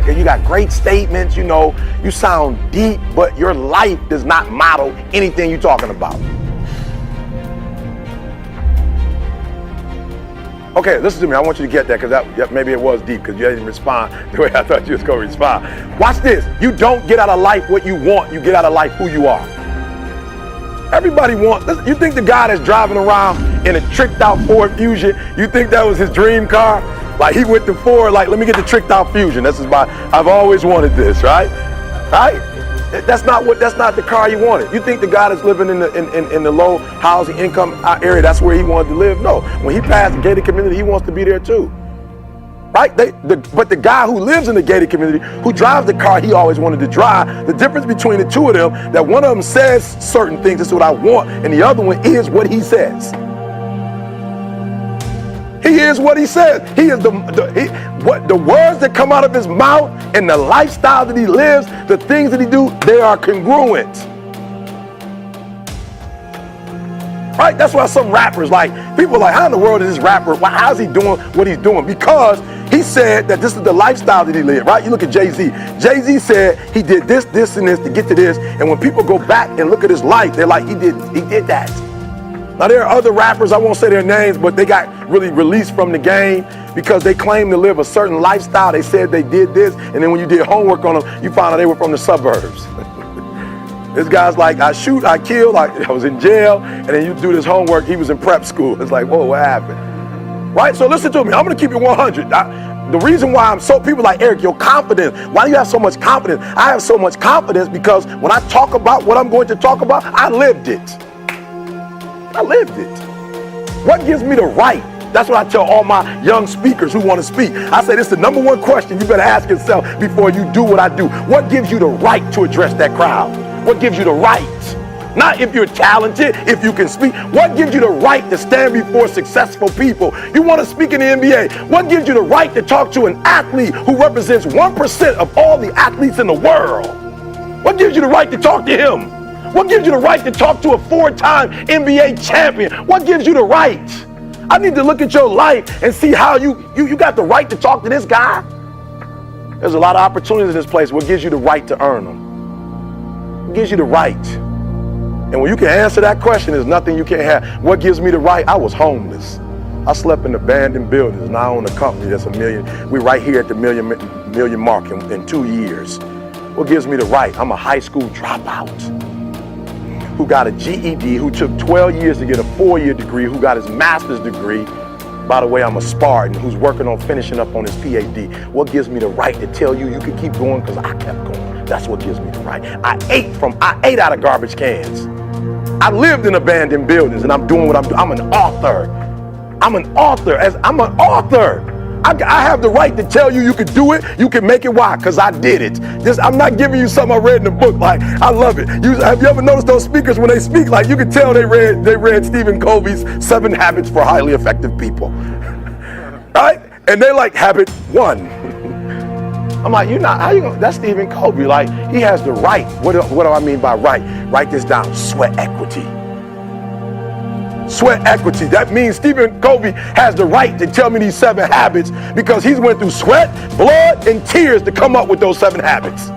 intellect and you got great statements, you know, you sound deep, but your life does not model anything you're talking about. Okay, listen to me. I want you to get that because that maybe it was deep because you didn't respond the way I thought you was going to respond. Watch this. You don't get out of life what you want. You get out of life who you are. Everybody wants. You think the guy that's driving around in a tricked out Ford Fusion, you think that was his dream car? Like he went to Ford, like, let me get the tricked out Fusion. This is I've always wanted this, right? Right? That's not the car he wanted. You think the guy that's living in the low housing income area, that's where he wanted to live? No. When he passed the gated community, he wants to be there too. Right? But the guy who lives in the gated community, who drives the car he always wanted to drive, the difference between the two of them, that one of them says certain things, this is what I want, and the other one is what he says. He is what he says. He is the words that come out of his mouth and the lifestyle that he lives, the things that he do, they are congruent. Right? That's why some rappers, like, people are like, how in the world is this rapper, how's he doing what he's doing? Because he said that this is the lifestyle that he lived, right? You look at Jay-Z. Jay-Z said he did this, this, and this to get to this. And when people go back and look at his life, they're like, he did that. Now, there are other rappers, I won't say their names, but they got really released from the game because they claimed to live a certain lifestyle. They said they did this, and then when you did homework on them, you found out they were from the suburbs. This guy's like, I shoot, I kill, I was in jail, and then you do this homework, he was in prep school. It's like, whoa, what happened? Right? So listen to me, I'm gonna keep it 100. The reason why people like, Eric, you're confident. Why do you have so much confidence? I have so much confidence because when I talk about what I'm going to talk about, I lived it. I lived it. What gives me the right? That's what I tell all my young speakers who want to speak. I say, this is the number one question you better ask yourself before you do what I do. What gives you the right to address that crowd? What gives you the right? Not if you're talented, if you can speak. What gives you the right to stand before successful people? You want to speak in the NBA. What gives you the right to talk to an athlete who represents 1% of all the athletes in the world? What gives you the right to talk to him? What gives you the right to talk to a 4-time NBA champion? What gives you the right? I need to look at your life and see how you got the right to talk to this guy. There's a lot of opportunities in this place. What gives you the right to earn them? What gives you the right? And when you can answer that question, there's nothing you can't have. What gives me the right? I was homeless. I slept in abandoned buildings. Now I own a company that's $1 million. We're right here at the million mark in 2 years. What gives me the right? I'm a high school dropout who got a GED, who took 12 years to get a 4-year degree, who got his master's degree. By the way, I'm a Spartan who's working on finishing up on his PhD. What gives me the right to tell you can keep going? Because I kept going. That's what gives me the right. I ate out of garbage cans. I lived in abandoned buildings, and I'm doing what I'm doing. I'm an author. I'm an author. I have the right to tell you can do it, you can make it. Why? Because I did it. I'm not giving you something I read in the book. Like, I love it. Have you ever noticed those speakers when they speak, like, you can tell they read Stephen Covey's 7 Habits for Highly Effective People. Right? And they're like, habit 1. I'm like, that's Stephen Covey. Like, he has the right. What do I mean by right? Write this down. Sweat equity. Sweat equity. That means Stephen Covey has the right to tell me these 7 habits because he's went through sweat, blood, and tears to come up with those 7 habits.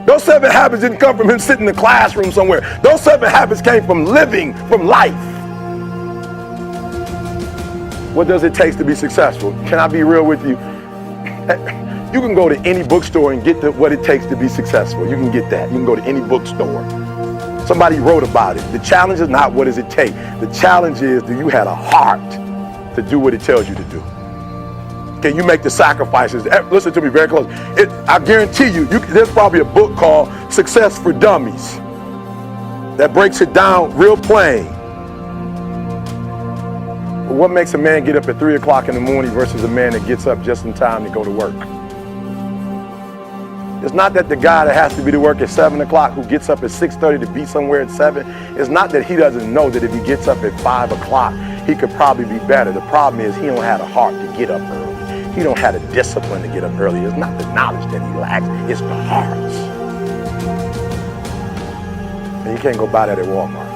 Those 7 habits didn't come from him sitting in the classroom somewhere. Those 7 habits came from living, from life. What does it take to be successful? Can I be real with you? You can go to any bookstore and get what it takes to be successful. You can get that. You can go to any bookstore. Somebody wrote about it. The challenge is not what does it take. The challenge is, do you have a heart to do what it tells you to do? Can you make the sacrifices? Listen to me very close. I guarantee you, there's probably a book called Success for Dummies that breaks it down real plain. But what makes a man get up at 3 o'clock in the morning versus a man that gets up just in time to go to work? It's not that the guy that has to be to work at 7 o'clock who gets up at 6:30 to be somewhere at 7, it's not that he doesn't know that if he gets up at 5 o'clock, he could probably be better. The problem is he don't have the heart to get up early. He don't have the discipline to get up early. It's not the knowledge that he lacks, it's the heart. And you can't go buy that at Walmart.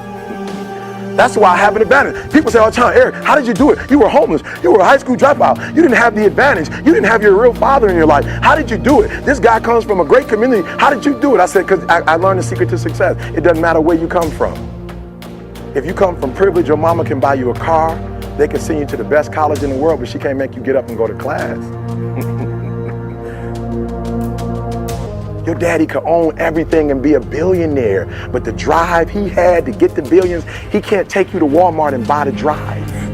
That's why I have an advantage. People say all the time, Eric, how did you do it? You were homeless. You were a high school dropout. You didn't have the advantage. You didn't have your real father in your life. How did you do it? This guy comes from a great community. How did you do it? I said, because I learned the secret to success. It doesn't matter where you come from. If you come from privilege, your mama can buy you a car. They can send you to the best college in the world, but she can't make you get up and go to class. Your daddy could own everything and be a billionaire, but the drive he had to get the billions, he can't take you to Walmart and buy the drive.